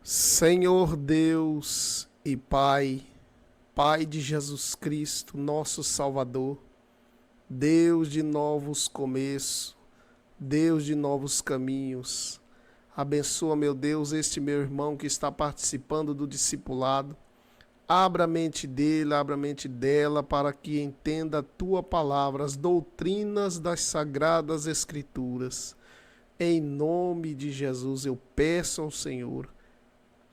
Senhor Deus e Pai, Pai de Jesus Cristo, nosso Salvador, Deus de novos começos, Deus de novos caminhos. Abençoa, meu Deus, este meu irmão que está participando do discipulado. Abra a mente dele, abra a mente dela, para que entenda a tua palavra, as doutrinas das sagradas Escrituras. Em nome de Jesus eu peço ao Senhor.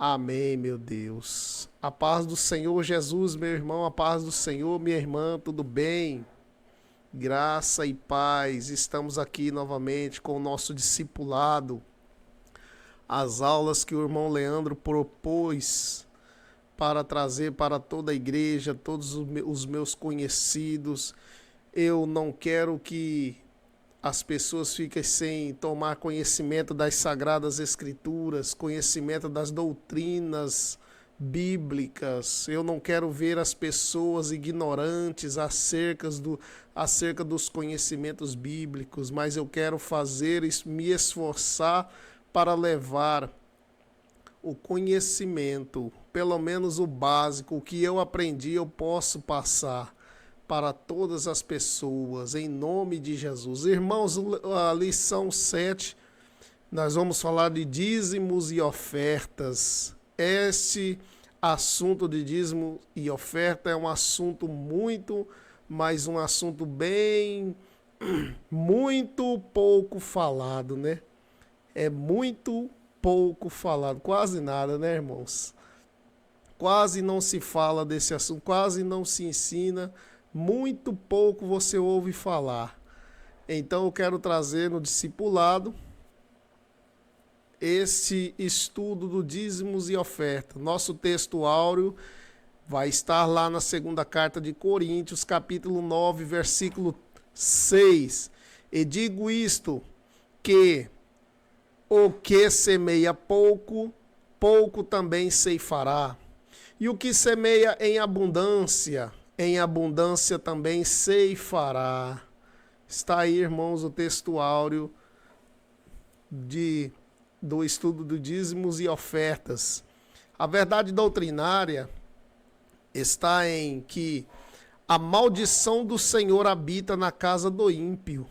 Amém, meu Deus. A paz do Senhor Jesus, meu irmão, a paz do Senhor, minha irmã, tudo bem? Graça e paz. Estamos aqui novamente com o nosso discipulado. As aulas que o irmão Leandro propôs para trazer para toda a igreja, todos os meus conhecidos. Eu não quero que as pessoas fiquem sem tomar conhecimento das Sagradas Escrituras, conhecimento das doutrinas bíblicas. Eu não quero ver as pessoas ignorantes acerca dos conhecimentos bíblicos, mas eu quero me esforçar para levar o conhecimento, pelo menos o básico, o que eu aprendi eu posso passar para todas as pessoas, em nome de Jesus. Irmãos, a lição 7, nós vamos falar de dízimos e ofertas. Este assunto de dízimo e oferta é um assunto mas um assunto muito pouco falado, né? É muito pouco falado, quase nada, né, irmãos? Quase não se fala desse assunto, quase não se ensina. Muito pouco você ouve falar. Então eu quero trazer no discipulado esse estudo do dízimos e oferta. Nosso texto áureo vai estar lá na segunda carta de Coríntios, capítulo 9, versículo 6. E digo isto, que o que semeia pouco, pouco também ceifará. E o que semeia em abundância também ceifará. Está aí, irmãos, o texto áureo do estudo do dízimos e ofertas. A verdade doutrinária está em que a maldição do Senhor habita na casa do ímpio,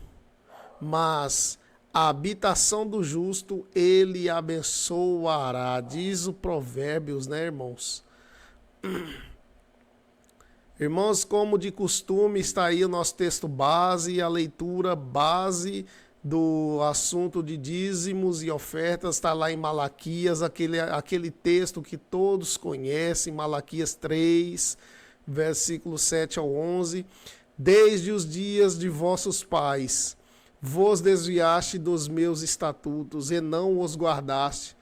mas a habitação do justo ele abençoará. Diz o Provérbios, né, irmãos? Irmãos, como de costume, está aí o nosso texto base, a leitura base do assunto de dízimos e ofertas, está lá em Malaquias, aquele texto que todos conhecem, Malaquias 3, versículos 7 ao 11. Desde os dias de vossos pais, vos desviaste dos meus estatutos e não os guardaste.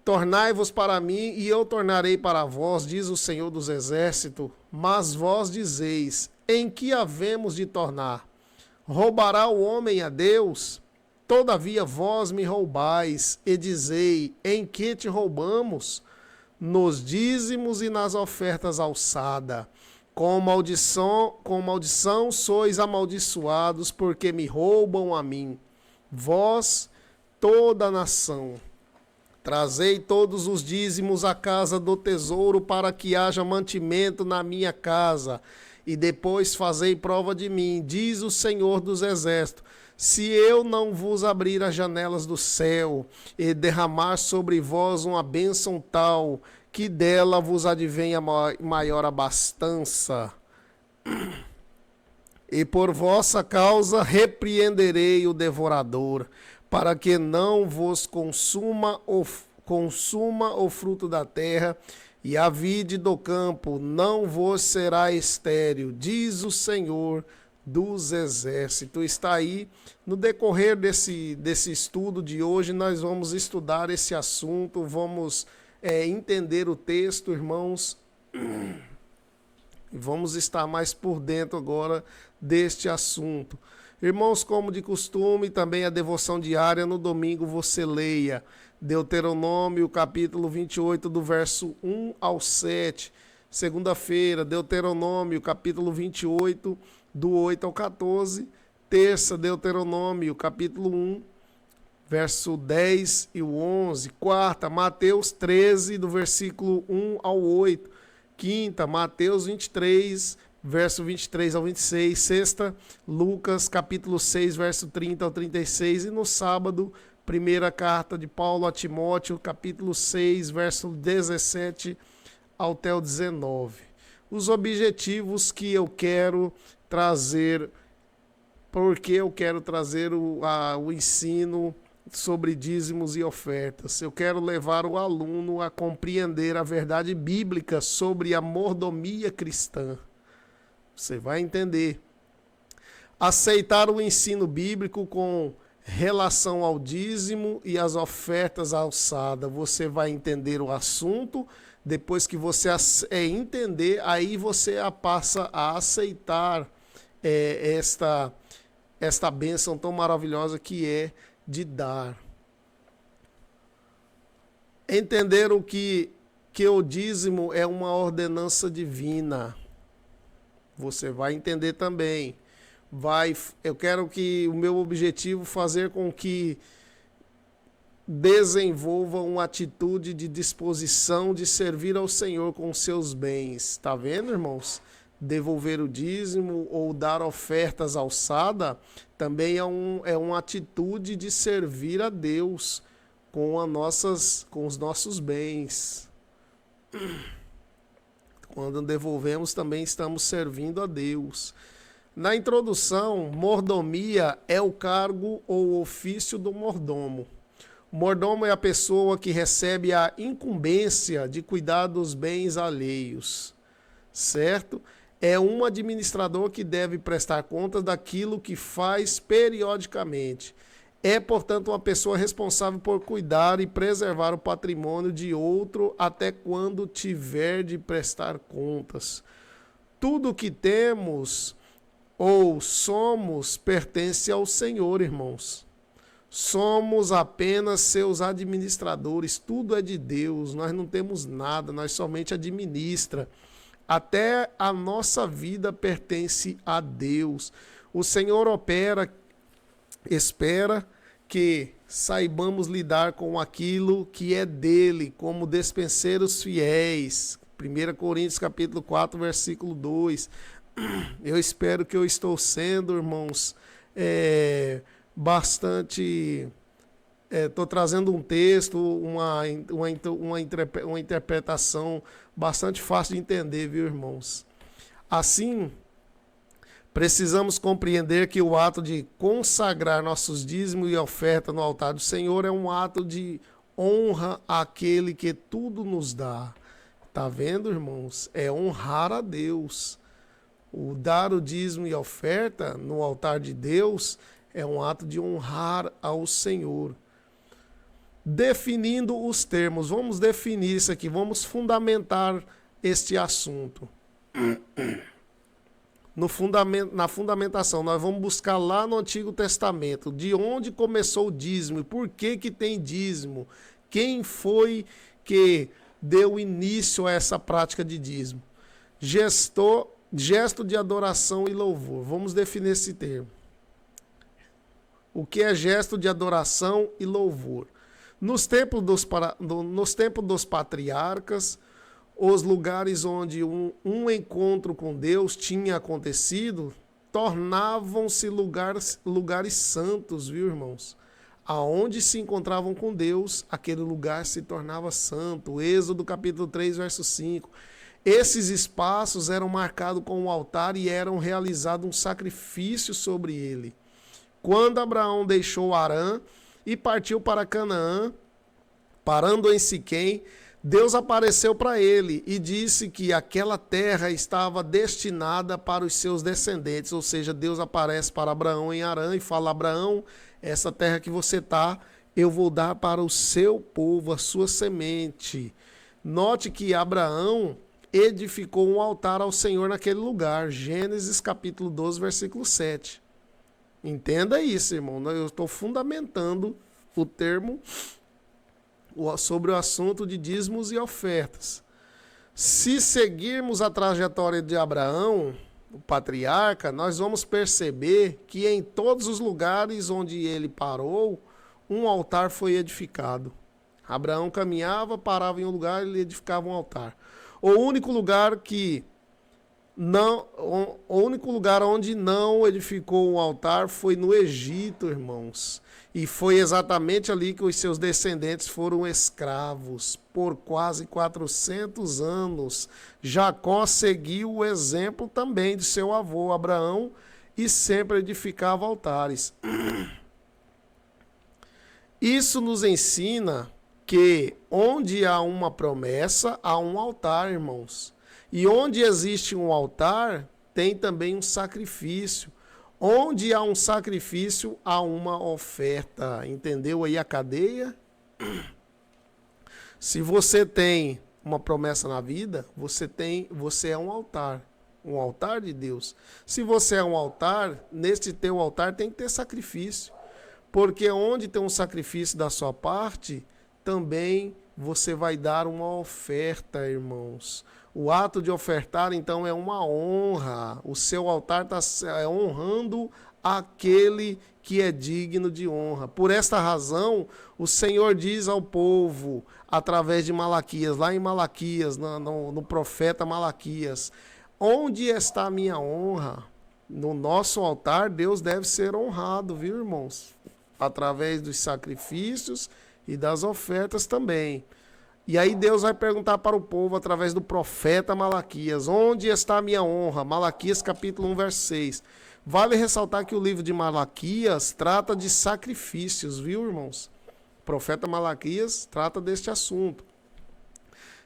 Tornai-vos para mim, e eu tornarei para vós, diz o Senhor dos Exércitos. Mas vós dizeis, em que havemos de tornar? Roubará o homem a Deus? Todavia vós me roubais, e dizei, em que te roubamos? Nos dízimos e nas ofertas alçada. Com maldição sois amaldiçoados, porque me roubam a mim. Vós, toda a nação. Trazei todos os dízimos à casa do tesouro, para que haja mantimento na minha casa, e depois fazei prova de mim, diz o Senhor dos Exércitos, se eu não vos abrir as janelas do céu, e derramar sobre vós uma bênção tal, que dela vos advenha maior abastança. E por vossa causa repreenderei o devorador, para que não vos consuma o fruto da terra, e a vide do campo não vos será estéril, diz o Senhor dos Exércitos. Está aí, no decorrer desse estudo de hoje, nós vamos estudar esse assunto, vamos entender o texto, irmãos, e vamos estar mais por dentro agora deste assunto. Irmãos, como de costume, também a devoção diária, no domingo você leia Deuteronômio, capítulo 28, do verso 1 ao 7. Segunda-feira, Deuteronômio, capítulo 28, do 8 ao 14. Terça, Deuteronômio, capítulo 1, verso 10 e o 11. Quarta, Mateus 13, do versículo 1 ao 8. Quinta, Mateus 23, verso 23 ao 26. Sexta, Lucas capítulo 6, verso 30 ao 36. E no sábado, primeira carta de Paulo a Timóteo, capítulo 6, verso 17 até o 19. Os objetivos que eu quero trazer, porque eu quero trazer o ensino sobre dízimos e ofertas. Eu quero levar o aluno a compreender a verdade bíblica sobre a mordomia cristã. Você vai entender. Aceitar o ensino bíblico com relação ao dízimo e as ofertas alçadas. Você vai entender o assunto. Depois que você entender, aí você passa a aceitar esta bênção tão maravilhosa que é de dar. Entender que o dízimo é uma ordenança divina. Você vai entender também. Eu quero que o meu objetivo fazer com que desenvolva uma atitude de disposição de servir ao Senhor com seus bens. Tá vendo, irmãos? Devolver o dízimo ou dar ofertas alçadas também é uma atitude de servir a Deus com os nossos bens. Quando devolvemos, também estamos servindo a Deus. Na introdução, mordomia é o cargo ou ofício do mordomo. O mordomo é a pessoa que recebe a incumbência de cuidar dos bens alheios, certo? É um administrador que deve prestar contas daquilo que faz periodicamente. É, portanto, uma pessoa responsável por cuidar e preservar o patrimônio de outro até quando tiver de prestar contas. Tudo que temos ou somos pertence ao Senhor, irmãos. Somos apenas seus administradores, tudo é de Deus, nós não temos nada, nós somente administra. Até a nossa vida pertence a Deus. O Senhor espera que saibamos lidar com aquilo que é dele, como despenseiros fiéis. 1 Coríntios capítulo 4, versículo 2. Eu espero que eu estou sendo, irmãos, bastante... Estou trazendo um texto, uma interpretação bastante fácil de entender, viu, irmãos? Assim, precisamos compreender que o ato de consagrar nossos dízimos e oferta no altar do Senhor é um ato de honra àquele que tudo nos dá. Tá vendo, irmãos? É honrar a Deus. O dar o dízimo e a oferta no altar de Deus é um ato de honrar ao Senhor. Definindo os termos, vamos definir isso aqui, vamos fundamentar este assunto. Na fundamentação, nós vamos buscar lá no Antigo Testamento, de onde começou o dízimo e por que tem dízimo, quem foi que deu início a essa prática de dízimo. Gesto de adoração e louvor, vamos definir esse termo. O que é gesto de adoração e louvor? Nos tempos dos patriarcas, os lugares onde um encontro com Deus tinha acontecido, tornavam-se lugares santos, viu, irmãos? Aonde se encontravam com Deus, aquele lugar se tornava santo. Êxodo capítulo 3, verso 5. Esses espaços eram marcados com um altar e eram realizado um sacrifício sobre ele. Quando Abraão deixou Harã e partiu para Canaã, parando em Siquém, Deus apareceu para ele e disse que aquela terra estava destinada para os seus descendentes. Ou seja, Deus aparece para Abraão em Harã e fala: Abraão, essa terra que você está, eu vou dar para o seu povo, a sua semente. Note que Abraão edificou um altar ao Senhor naquele lugar. Gênesis capítulo 12, versículo 7. Entenda isso, irmão. Eu estou fundamentando o termo sobre o assunto de dízimos e ofertas. Se seguirmos a trajetória de Abraão, o patriarca, nós vamos perceber que em todos os lugares onde ele parou, um altar foi edificado. Abraão caminhava, parava em um lugar e ele edificava um altar. O único lugar onde não edificou um altar foi no Egito, irmãos. E foi exatamente ali que os seus descendentes foram escravos por quase 400 anos. Jacó seguiu o exemplo também de seu avô Abraão e sempre edificava altares. Isso nos ensina que onde há uma promessa, há um altar, irmãos. E onde existe um altar, tem também um sacrifício. Onde há um sacrifício, há uma oferta. Entendeu aí a cadeia? Se você tem uma promessa na vida, você é um altar de Deus. Se você é um altar, neste teu altar tem que ter sacrifício. Porque onde tem um sacrifício da sua parte, também você vai dar uma oferta, irmãos. O ato de ofertar, então, é uma honra. O seu altar está honrando aquele que é digno de honra. Por esta razão, o Senhor diz ao povo, através de Malaquias, lá em Malaquias, no profeta Malaquias, onde está a minha honra? No nosso altar, Deus deve ser honrado, viu, irmãos? Através dos sacrifícios e das ofertas também. E aí Deus vai perguntar para o povo através do profeta Malaquias, onde está a minha honra? Malaquias capítulo 1, verso 6. Vale ressaltar que o livro de Malaquias trata de sacrifícios, viu, irmãos? O profeta Malaquias trata deste assunto.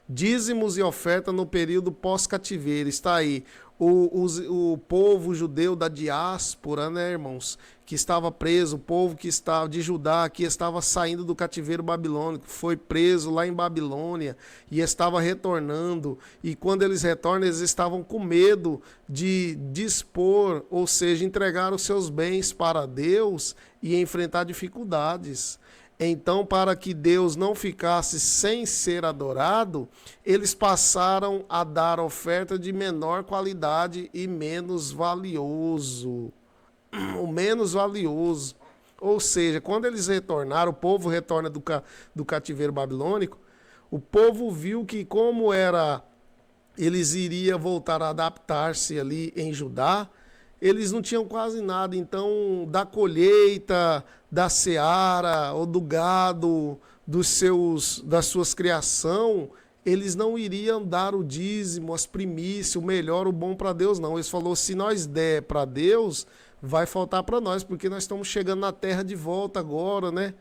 Dízimos e oferta no período pós-cativeiro, está aí. O povo judeu da diáspora, né, irmãos, que estava preso, o povo que estava de Judá, que estava saindo do cativeiro babilônico, foi preso lá em Babilônia e estava retornando. E quando eles retornam, eles estavam com medo de dispor, ou seja, entregar os seus bens para Deus e enfrentar dificuldades. Então, para que Deus não ficasse sem ser adorado, eles passaram a dar oferta de menor qualidade e menos valioso. O menos valioso. Ou seja, quando eles retornaram, o povo retorna do cativeiro babilônico, o povo viu que como era, eles iriam voltar a adaptar-se ali em Judá, eles não tinham quase nada. Então, da colheita, da seara ou do gado, das suas criação, eles não iriam dar o dízimo, as primícias, o melhor, o bom para Deus, não. Eles falaram, se nós der para Deus, vai faltar para nós, porque nós estamos chegando na terra de volta agora, né?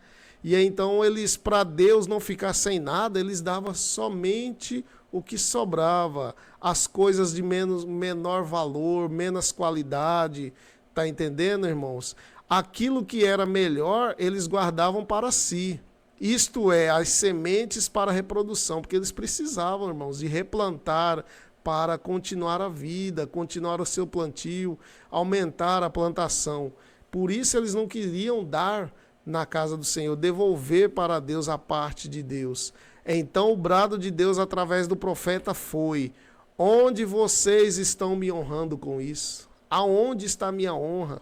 E aí, então, eles, para Deus não ficar sem nada, eles davam somente o que sobrava, as coisas de menor valor, menos qualidade, tá entendendo, irmãos? Aquilo que era melhor, eles guardavam para si. Isto é, as sementes para a reprodução, porque eles precisavam, irmãos, de replantar para continuar a vida, continuar o seu plantio, aumentar a plantação. Por isso eles não queriam dar na casa do Senhor, devolver para Deus a parte de Deus. Então o brado de Deus através do profeta foi: onde vocês estão me honrando com isso? Aonde está a minha honra?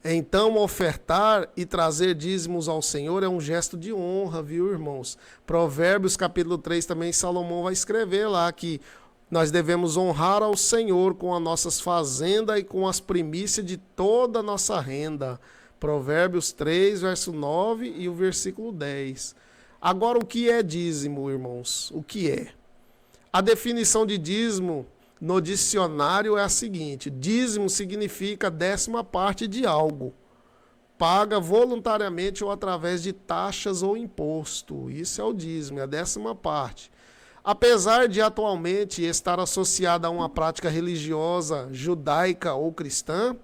Então ofertar e trazer dízimos ao Senhor é um gesto de honra, viu, irmãos? Provérbios capítulo 3 também Salomão vai escrever lá que nós devemos honrar ao Senhor com as nossas fazendas e com as primícias de toda a nossa renda. Provérbios 3, verso 9 e o versículo 10. Agora, o que é dízimo, irmãos? O que é? A definição de dízimo no dicionário é a seguinte: dízimo significa 10ª parte de algo, paga voluntariamente ou através de taxas ou imposto. Isso é o dízimo, é a 10ª parte. Apesar de atualmente estar associada a uma prática religiosa judaica ou cristã,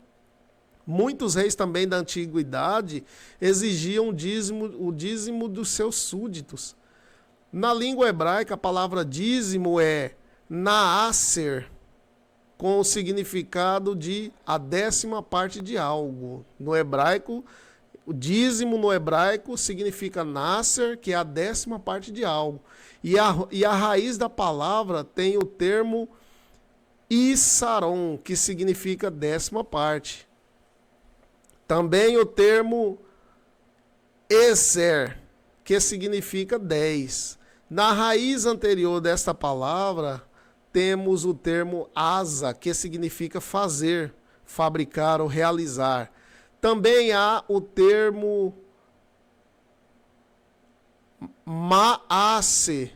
muitos reis também da antiguidade exigiam o dízimo dos seus súditos. Na língua hebraica, a palavra dízimo é naaser, com o significado de a 10ª parte de algo. No hebraico, o dízimo no hebraico significa naser, que é a 10ª parte de algo. E a raiz da palavra tem o termo isaron, que significa 10ª parte. Também o termo Ezer, que significa 10. Na raiz anterior desta palavra, temos o termo asa, que significa fazer, fabricar ou realizar. Também há o termo maase,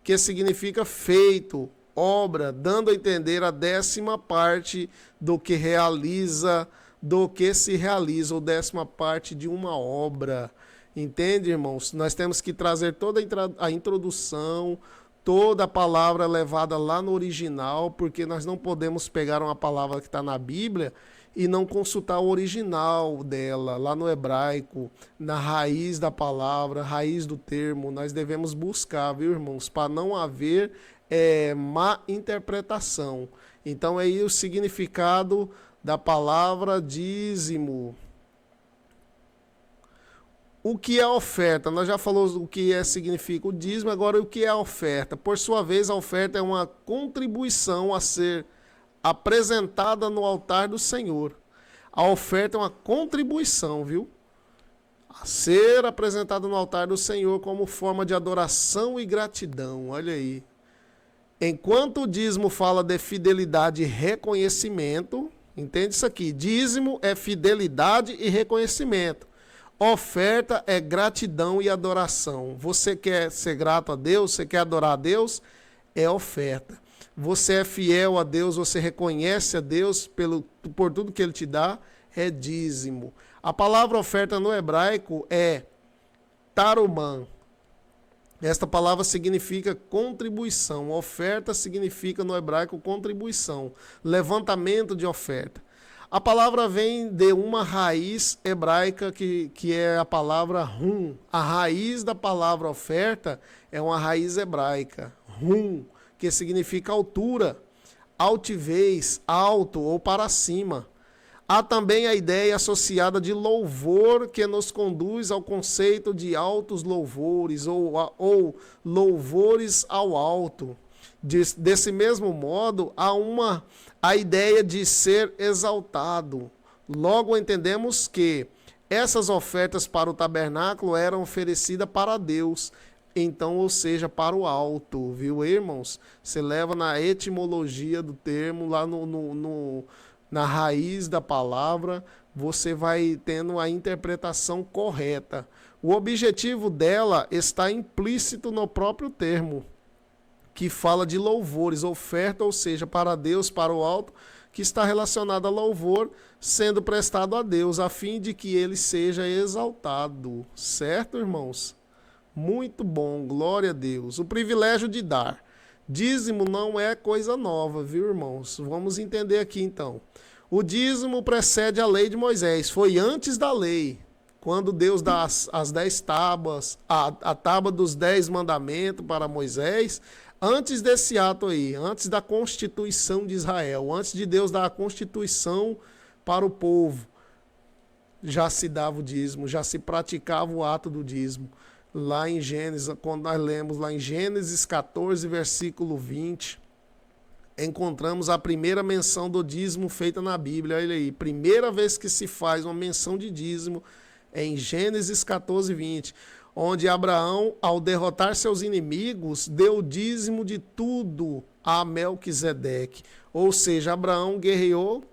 que significa feito, obra, dando a entender a 10ª parte do que realiza, do que se realiza, ou 10ª parte de uma obra. Entende, irmãos? Nós temos que trazer toda a introdução, toda a palavra levada lá no original, porque nós não podemos pegar uma palavra que está na Bíblia e não consultar o original dela, lá no hebraico, na raiz da palavra, raiz do termo. Nós devemos buscar, viu, irmãos, para não haver má interpretação. Então, aí o significado da palavra dízimo. O que é oferta? Nós já falamos o que significa o dízimo, agora o que é a oferta? Por sua vez, a oferta é uma contribuição a ser apresentada no altar do Senhor. A oferta é uma contribuição, viu? A ser apresentada no altar do Senhor como forma de adoração e gratidão. Olha aí. Enquanto o dízimo fala de fidelidade e reconhecimento, entende isso aqui? Dízimo é fidelidade e reconhecimento. Oferta é gratidão e adoração. Você quer ser grato a Deus? Você quer adorar a Deus? É oferta. Você é fiel a Deus? Você reconhece a Deus por tudo que Ele te dá? É dízimo. A palavra oferta no hebraico é tarumã. Esta palavra significa contribuição. Oferta significa no hebraico contribuição. Levantamento de oferta. A palavra vem de uma raiz hebraica que é a palavra rum. A raiz da palavra oferta é uma raiz hebraica, rum, que significa altura, altivez, alto ou para cima. Há também a ideia associada de louvor, que nos conduz ao conceito de altos louvores ou louvores ao alto. Desse mesmo modo, há a ideia de ser exaltado. Logo entendemos que essas ofertas para o tabernáculo eram oferecidas para Deus, então, ou seja, para o alto, viu, irmãos? Você leva na etimologia do termo, lá na raiz da palavra, você vai tendo a interpretação correta. O objetivo dela está implícito no próprio termo, que fala de louvores, oferta, ou seja, para Deus, para o alto, que está relacionado a louvor sendo prestado a Deus, a fim de que ele seja exaltado. Certo, irmãos? Muito bom, glória a Deus. O privilégio de dar. Dízimo não é coisa nova, viu, irmãos? Vamos entender aqui, então. O dízimo precede a lei de Moisés, foi antes da lei. Quando Deus dá as 10 tábuas, a tábua dos 10 mandamentos para Moisés, antes desse ato aí, antes da constituição de Israel, antes de Deus dar a constituição para o povo, já se dava o dízimo, já se praticava o ato do dízimo. Lá em Gênesis, quando nós lemos lá em Gênesis 14, versículo 20, encontramos a primeira menção do dízimo feita na Bíblia. Olha aí, primeira vez que se faz uma menção de dízimo é em Gênesis 14, 20. Onde Abraão, ao derrotar seus inimigos, deu o dízimo de tudo a Melquisedeque. Ou seja, Abraão guerreou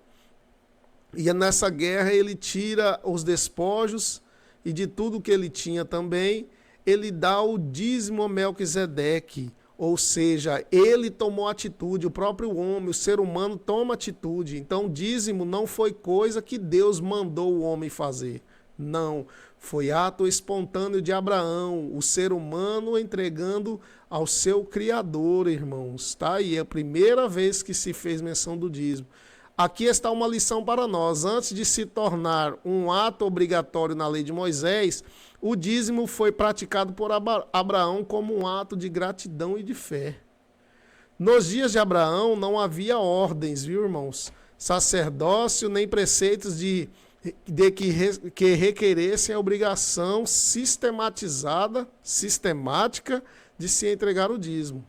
e nessa guerra ele tira os despojos e de tudo que ele tinha também, ele dá o dízimo a Melquisedeque. Ou seja, ele tomou atitude, o próprio homem, o ser humano toma atitude. Então, o dízimo não foi coisa que Deus mandou o homem fazer. Não, foi ato espontâneo de Abraão, o ser humano entregando ao seu Criador, irmãos. Tá? E é a primeira vez que se fez menção do dízimo. Aqui está uma lição para nós. Antes de se tornar um ato obrigatório na lei de Moisés, o dízimo foi praticado por Abraão como um ato de gratidão e de fé. Nos dias de Abraão não havia ordens, viu, irmãos? Sacerdócio, nem preceitos que requeressem a obrigação sistemática de se entregar o dízimo.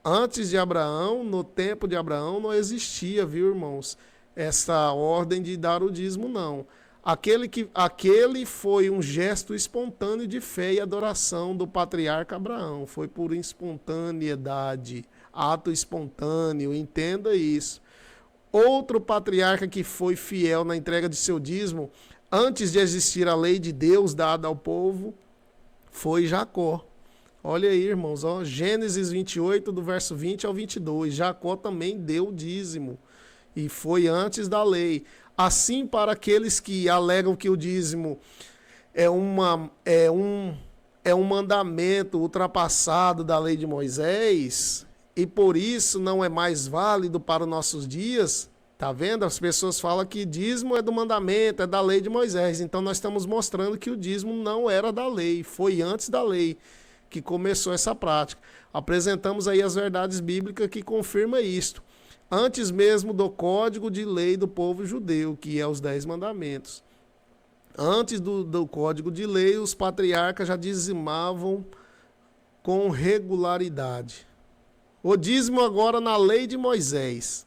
Antes de Abraão, no tempo de Abraão, não existia, viu, irmãos, essa ordem de dar o dízimo, não. Aquele foi um gesto espontâneo de fé e adoração do patriarca Abraão. Foi por espontaneidade, ato espontâneo, entenda isso. Outro patriarca que foi fiel na entrega de seu dízimo, antes de existir a lei de Deus dada ao povo, foi Jacó. Olha aí, irmãos, ó, Gênesis 28, do verso 20 ao 22. Jacó também deu dízimo e foi antes da lei. Assim, para aqueles que alegam que o dízimo é um mandamento ultrapassado da lei de Moisés e por isso não é mais válido para os nossos dias, tá vendo? As pessoas falam que dízimo é do mandamento, é da lei de Moisés. Então nós estamos mostrando que o dízimo não era da lei, foi antes da lei que começou essa prática. Apresentamos aí as verdades bíblicas que confirmam isto. Antes mesmo do código de lei do povo judeu, que é os 10 mandamentos. Antes do código de lei, os patriarcas já dizimavam com regularidade. O dízimo agora na lei de Moisés.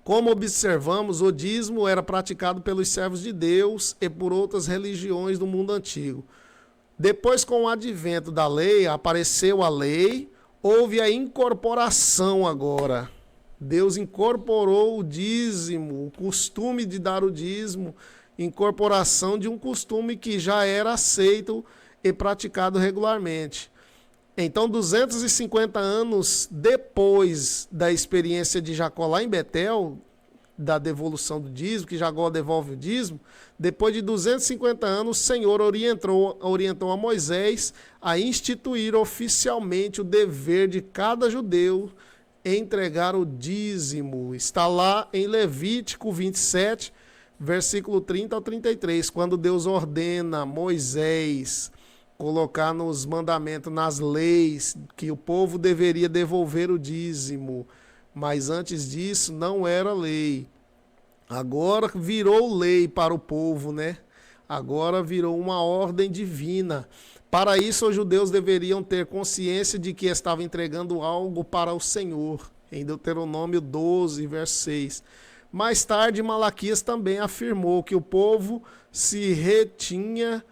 Como observamos, o dízimo era praticado pelos servos de Deus e por outras religiões do mundo antigo. Depois, com o advento da lei, apareceu a lei, houve a incorporação agora. Deus incorporou o dízimo, o costume de dar o dízimo, incorporação de um costume que já era aceito e praticado regularmente. Então, 250 anos depois da experiência de Jacó lá em Betel, da devolução do dízimo, que Jacó devolve o dízimo, depois de 250 anos, o Senhor orientou a Moisés a instituir oficialmente o dever de cada judeu entregar o dízimo. Está lá em Levítico 27, versículo 30 ao 33, quando Deus ordena a Moisés colocar nos mandamentos, nas leis, que o povo deveria devolver o dízimo. Mas antes disso não era lei. Agora virou lei para o povo, né? Agora virou uma ordem divina. Para isso, os judeus deveriam ter consciência de que estavam entregando algo para o Senhor. Em Deuteronômio 12, verso 6. Mais tarde, Malaquias também afirmou que o povo se retinha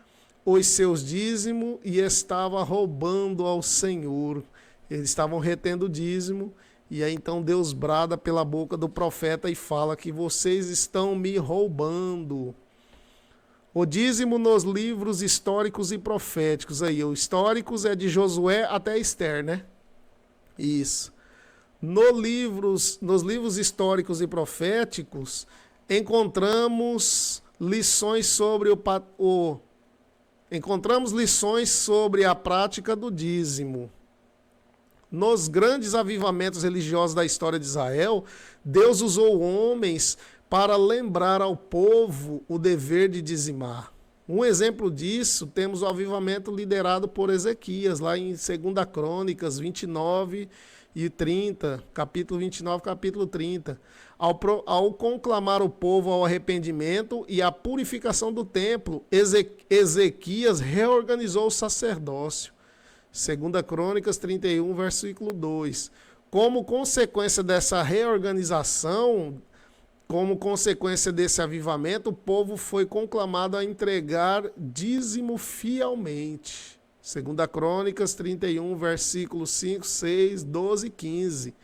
os seus dízimos e estava roubando ao Senhor. Eles estavam retendo o dízimo. E aí então Deus brada pela boca do profeta e fala que vocês estão me roubando. O dízimo nos livros históricos e proféticos. Aí, o históricos é de Josué até Esther, né? Isso. Nos livros históricos e proféticos, encontramos lições sobre a prática do dízimo. Nos grandes avivamentos religiosos da história de Israel, Deus usou homens para lembrar ao povo o dever de dizimar. Um exemplo disso, temos o avivamento liderado por Ezequias, lá em 2 Crônicas 29 e 30, capítulo 29, capítulo 30. Ao conclamar o povo ao arrependimento e à purificação do templo, Ezequias reorganizou o sacerdócio. 2 Crônicas 31, versículo 2. Como consequência dessa reorganização, como consequência desse avivamento, o povo foi conclamado a entregar dízimo fielmente. 2 Crônicas 31, versículos 5, 6, 12 e 15.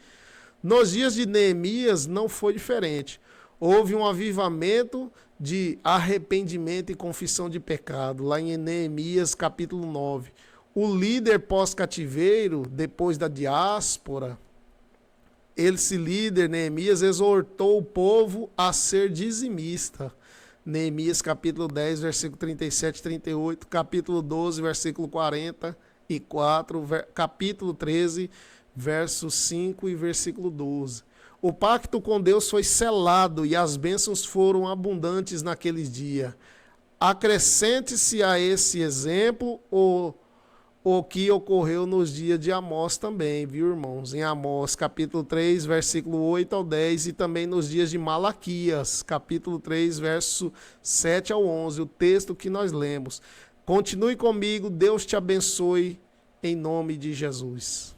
Nos dias de Neemias não foi diferente. Houve um avivamento de arrependimento e confissão de pecado, lá em Neemias capítulo 9. O líder pós-cativeiro, depois da diáspora, esse líder, Neemias, exortou o povo a ser dizimista. Neemias capítulo 10, versículo 37 e 38, capítulo 12, versículo 44, capítulo 13, verso 5 e versículo 12. O pacto com Deus foi selado e as bênçãos foram abundantes naqueles dias. Acrescente-se a esse exemplo o que ocorreu nos dias de Amós também, viu, irmãos? Em Amós, capítulo 3, versículo 8 ao 10, e também nos dias de Malaquias, capítulo 3, verso 7 ao 11, o texto que nós lemos. Continue comigo, Deus te abençoe, em nome de Jesus.